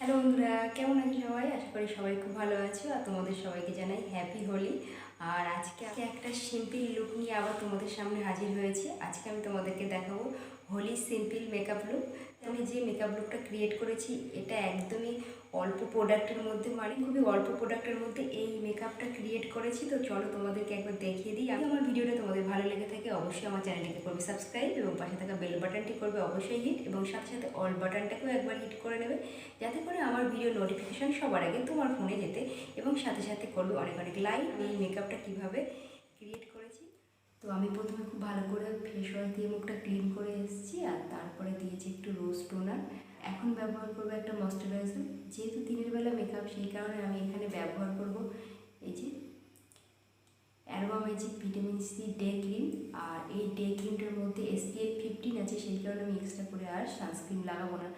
Hello বন্ধুরা, কেমন আছো সবাই? আশা করি সবাই খুব ভালো আছো। আর তোমাদের সবাইকে জানাই হ্যাপি হোলি। আর আজকে একটা সিম্পল লুক নিয়ে আবার তোমাদের সামনে হাজির হয়েছি। আজকে আমি তোমাদেরকে দেখাবো হোলি সিম্পল মেকআপ লুক। আমি যে মেকআপ লুকটা ক্রিয়েট করেছি এটা একদমই অল্প প্রোডাক্টের মধ্যে, মানে খুবই অল্প প্রোডাক্টের মধ্যে এই মেকআপটা ক্রিয়েট করেছি। তো চলো তোমাদেরকে একবার দেখিয়ে দিই। আমার ভিডিওটা তোমাদের ভালো লেগে থাকে অবশ্যই আমার চ্যানেলটিকে করবে সাবস্ক্রাইব এবং পাশে থাকা বেল বাটনটি করবে অবশ্যই হিট, এবং সাথে সাথে অল বাটনটাকেও একবার হিট করে নেবে, যাতে করে আমার ভিডিও নোটিফিকেশান সবার আগে তোমার ফোনে যেতে, এবং সাথে সাথে করবে অনেক অনেক লাইক। এই মেকআপটা কীভাবে ক্রিয়েট করেছি, তো আমি প্রথমে খুব ভালো করে ফেস ওয়াশ দিয়ে মুখটা ক্লিন করে এসেছি, আর তারপরে দিয়েছি একটু রোজ টোনার। এখন ব্যবহার করবো একটা ময়েশ্চারাইজার। যেহেতু দিনের বেলা মেকআপ, সেই কারণে আমি এখানে ব্যবহার করব এই যে aroma magic vitamin C day cream. আর এই ডে ক্রিমটার মধ্যে SPF 15 আছে, সেই কারণে আমি এক্সট্রা করে আর সানস্ক্রিন লাগাবো না,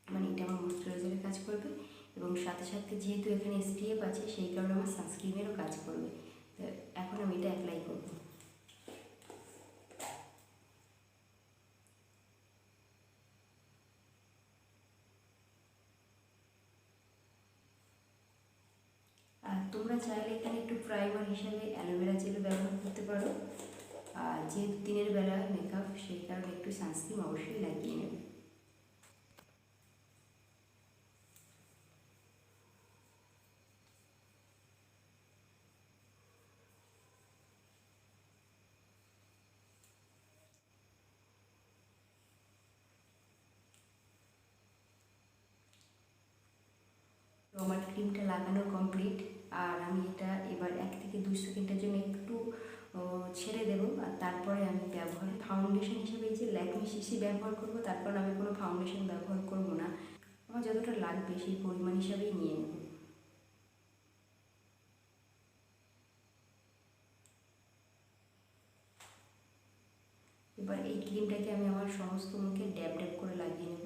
মানে এটা আমার ময়েশ্চারাইজারের কাজ করবে, এবং সাথে সাথে যেহেতু এখানে SPF আছে সেই কারণে আমার সানস্ক্রিনেরও কাজ করবে। তো এখন আমি এটা অ্যাপ্লাই করব। আর তোমরা চাইলে এখানে একটু প্রাইমার হিসাবে অ্যালোভেরা জেলও ব্যবহার করতে পারো। আর যেহেতু দিনের বেলা মেকআপ, সেই কারণে একটু সানস্ক্রিন অবশ্যই লাগিয়ে নেবে। তো আমার ক্রিমটা লাগানো কমপ্লিট। আর আমি এটা এবার 1 থেকে 2 সেকেন্ডের জন্য একটু ছেড়ে দেবো, আর তারপরে আমি ফাউন্ডেশন হিসেবে এই যে ল্যাকমি সিসি ব্যবহার করব। তারপর আমি কোনো ফাউন্ডেশন ব্যবহার করব না, আমার যতটা লাগবে সেই পরিমাণ হিসাবেই নিয়ে নেব। এবার এই ক্রিমটাকে আমি আমার সমস্ত মুখে ড্যাব ড্যাব করে লাগিয়ে নেব।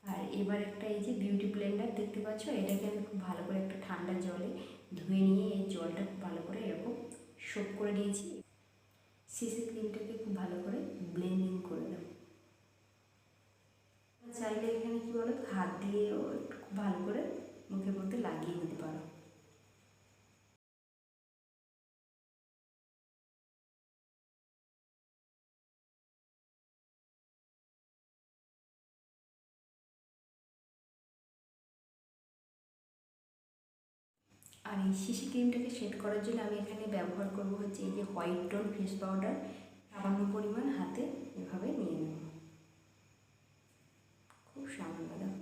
আর এবার একটা এই যে বিউটি ব্লেন্ডার দেখতে পাচ্ছ, এটাকে আমি খুব ভালো করে একটা ঠান্ডা জলে ধুয়ে নিয়ে এই জলটা খুব ভালো করে এরকম সোপ করে নিয়েছি। সিসি ক্রিমটাকে খুব ভালো করে ব্লেন্ডিং করে দেবো। চাইলে এখানে কী বলো, হাত দিয়েও একটু খুব ভালো করে মুখের মধ্যে লাগিয়ে নিতে পারো। আর এই সিসি ক্রিমটাকে সেট করার জন্য আমি এখানে ব্যবহার করব হচ্ছে এই যে হোয়াইট টোন ফেস পাউডার। সামান্য পরিমাণ হাতে এভাবে নিয়ে নেব, খুব সামান্য দেখো।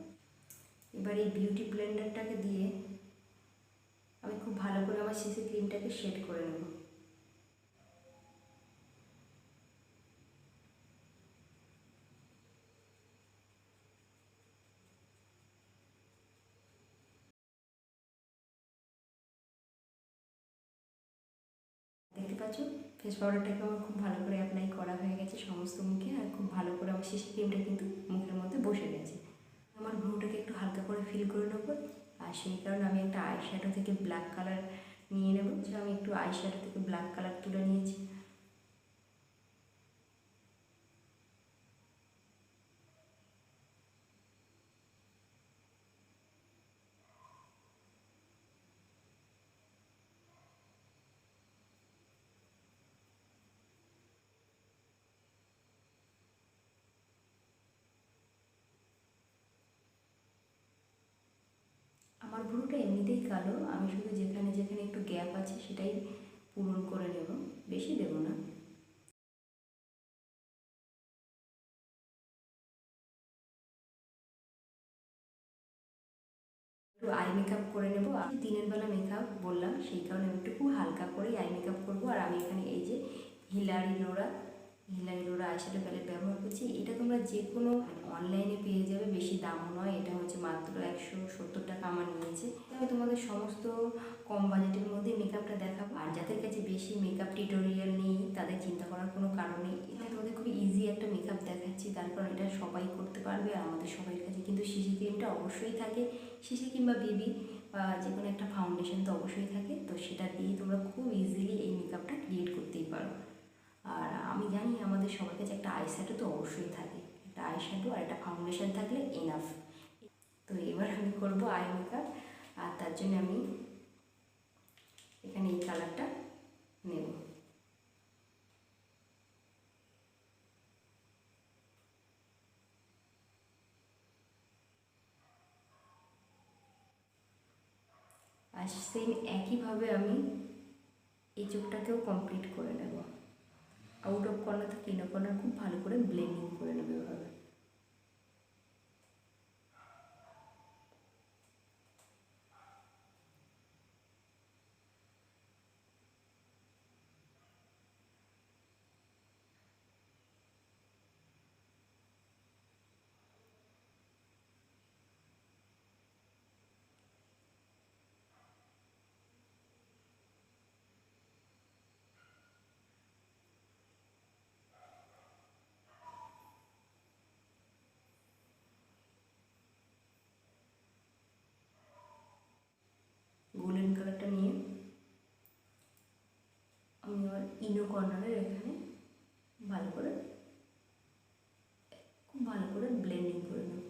এবার এই বিউটি ব্লেন্ডারটাকে দিয়ে আমি খুব ভালো করে আমার সিসি ক্রিমটাকে সেট করে নেব। দেখতে পাচ্ছ ফেস পাউডারটাকে আমার খুব ভালো করে অ্যাপ্লাই করা হয়ে গেছে সমস্ত মুখে, আর খুব ভালো করে আমার সিসি ক্রিমটা কিন্তু মুখের মধ্যে বসে গেছে। আমার ভ্রুটাকে একটু হালকা করে ফিল করে নেবো, আর সেই কারণে আমি একটা আই শ্যাডো থেকে ব্ল্যাক কালার নিয়ে নেবো। আমি একটু আই শ্যাডো থেকে ব্ল্যাক কালার তুলে নিয়েছি। আমার ভ্রুটা এমনিতেই কালো, আমি শুধু যেখানে যেখানে একটু গ্যাপ আছে সেটাই পূরণ করে নেব, বেশি দেবো না। একটু আই মেকআপ করে নেবো। আমি দিনের বেলা মেকআপ বললাম, সেই কারণে আমি একটু খুব হালকা করেই আই মেকআপ করবো। আর আমি এখানে এই যে হিলারি লোরা আইশ্যাডো প্যালেট ব্যবহার করছি। এটা তোমরা যে কোনো অনলাইনে পেয়ে যাবে, বেশি দামও নয়। এটা হচ্ছে মাত্র 170 টাকা আমার নিয়েছে। আমি তোমাদের সমস্ত কম বাজেটের মধ্যে মেকআপটা দেখাবো। আর যাদের কাছে বেশি মেকআপ টিউটোরিয়াল নেই, তাদের চিন্তা করার কোনো কারণ নেই। এটা তোমাদের খুবই ইজি একটা মেকআপ দেখাচ্ছি, তার কারণ এটা সবাই করতে পারবে আর আমাদের সবাই কাছে কিন্তু সিসি ক্রিমটা অবশ্যই থাকে, সিসি কিংবা বেবি বা যে কোনো একটা ফাউন্ডেশন তো অবশ্যই থাকে। তো সেটা দিয়ে তোমরা খুব ইজিলি এই মেকআপটা ক্রিয়েট করতেই পারো। আর আমি জানি আমাদের সবার কাছে একটা আই শ্যাডো তো অবশ্যই থাকে, একটা আই শ্যাডো আর একটা ফাউন্ডেশন থাকলে এনাফ। তো এবার আমি করবো আই মেকআপ, আর তার জন্য আমি এখানে এই কালারটা নেব। আর সেম একইভাবে আমি এই চোখটাকেও কমপ্লিট করে নেব। আউট অফ কর্নার থেকে ইনার কর্নার খুব ভালো করে ব্লেন্ডিং করে নেব এভাবে। গোল্ডেন কালারটা নিয়ে আমি আমার ইনো কর্নারের এখানে ভালো করে খুব ভালো করে ব্লেন্ডিং করে নেব।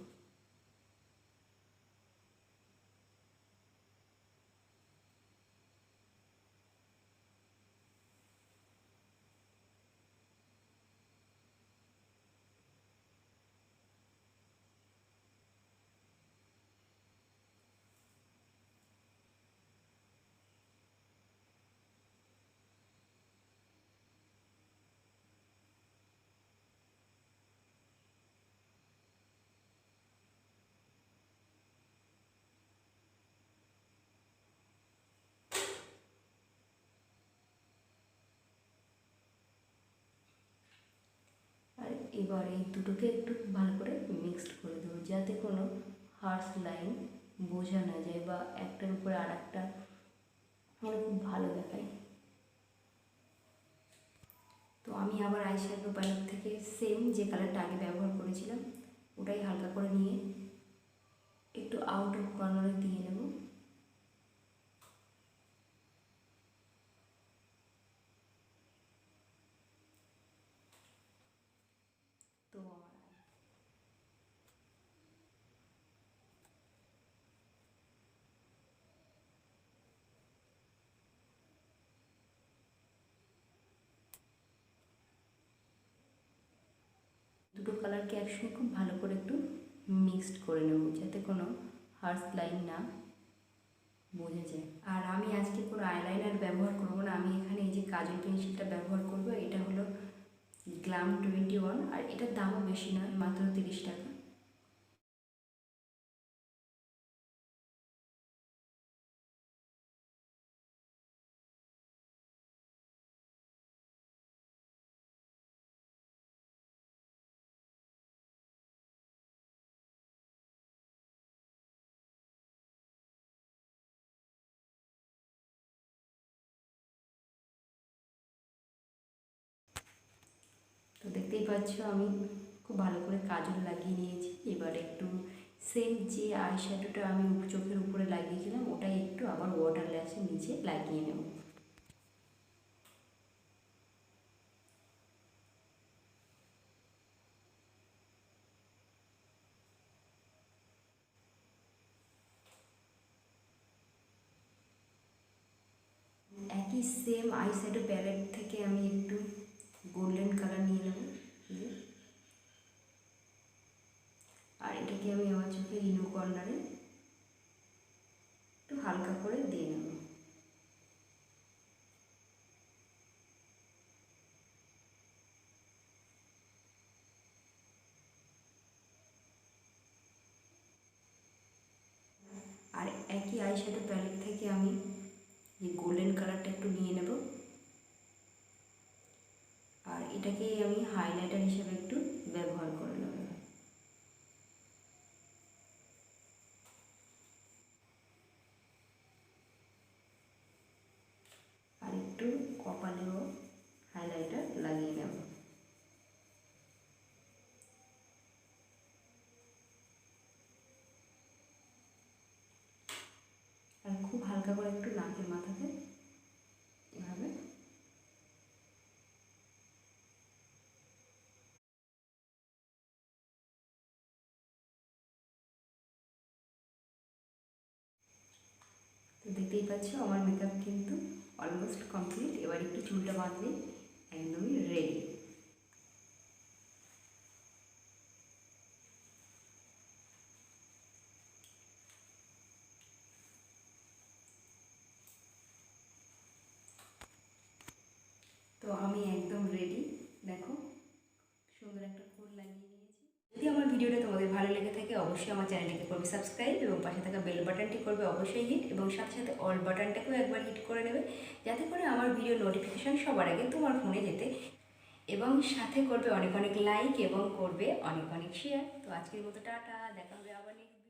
আর এবার এই দুটোকে একটু ভালো করে মিক্সড করে দেবো, যাতে কোনো হার্শ লাইন বোঝা না যায় বা একটার উপরে আর একটা মানে খুব ভালো দেখায়। তো আমি আবার আই শ্যাডো প্যালেট থেকে সেম যে কালারটা আগে ব্যবহার করেছিলাম ওটাই হালকা করে নিয়ে একটু আউট অফ কর্নারে দিয়ে নেব। তো দুটো কালারকে একসঙ্গে খুব ভালো করে একটু মিক্সড করে নেব, যাতে কোনো হার্শ লাইন না বোঝা যায়। আর আমি আজকে কোনো আইলাইনার ব্যবহার করব না, আমি এখানে এই যে কাজল পেন্সিলটা ব্যবহার করব। এটা হলো গ্লাম 21 আর এটার দামও বেশি না, মাত্র 30 টাকা। তো দেখতেই পাচ্ছ আমি খুব ভালো করে কাজল লাগিয়ে নিয়েছি। এবার একটু সেম যে আই শ্যাডোটা আমি চোখের উপরে লাগিয়েছিলাম ওটাই একটু আবার ওয়াটার ল্যাশের নিচে লাগিয়ে নেব। একই সেম আই শ্যাডো প্যালেট থেকে আমি একটু গোল্ডেন কালার নিয়ে নেব, আর এটাকে আমি আমার চোখের ইনো কর্নারে একটু হালকা করে দিয়ে নেব। আর একই আই শ্যাডো প্যালেট থেকে আমি এই গোল্ডেন কালারটা একটু নিয়ে নেব, আর এটাকেই আমি হাইলাইটার হিসেবে একটু ব্যবহার করে নেব। আর একটু কপালেও হাইলাইটার লাগিয়ে নেব। হালকা করে একটু নাকের মাথাতে এভাবে তো দেখতেই পাচ্ছ আমার মেকআপ কিন্তু অলমোস্ট কমপ্লিট। এবার একটু চুলটা বাঁধলে একদমই রেডি। তো আমি একদম রেডি, দেখো সুন্দর একটা ফুল লাগিয়ে নিয়েছি। যদি আমার ভিডিওটা তোমাদের ভালো লেগে থাকে অবশ্যই আমার চ্যানেলটিকে করবে সাবস্ক্রাইব এবং পাশে থাকা বেল বাটনটি করবে অবশ্যই হিট, এবং সাথে সাথে অল বাটনটাকেও একবার হিট করে নেবে যাতে করে আমার ভিডিও নোটিফিকেশান সবার আগে তোমার ফোনে যেতে, এবং সাথে করবে অনেক অনেক লাইক এবং করবে অনেক অনেক শেয়ার। তো আজকের মতো টাটা, দেখা হবে আবার নেক্সট।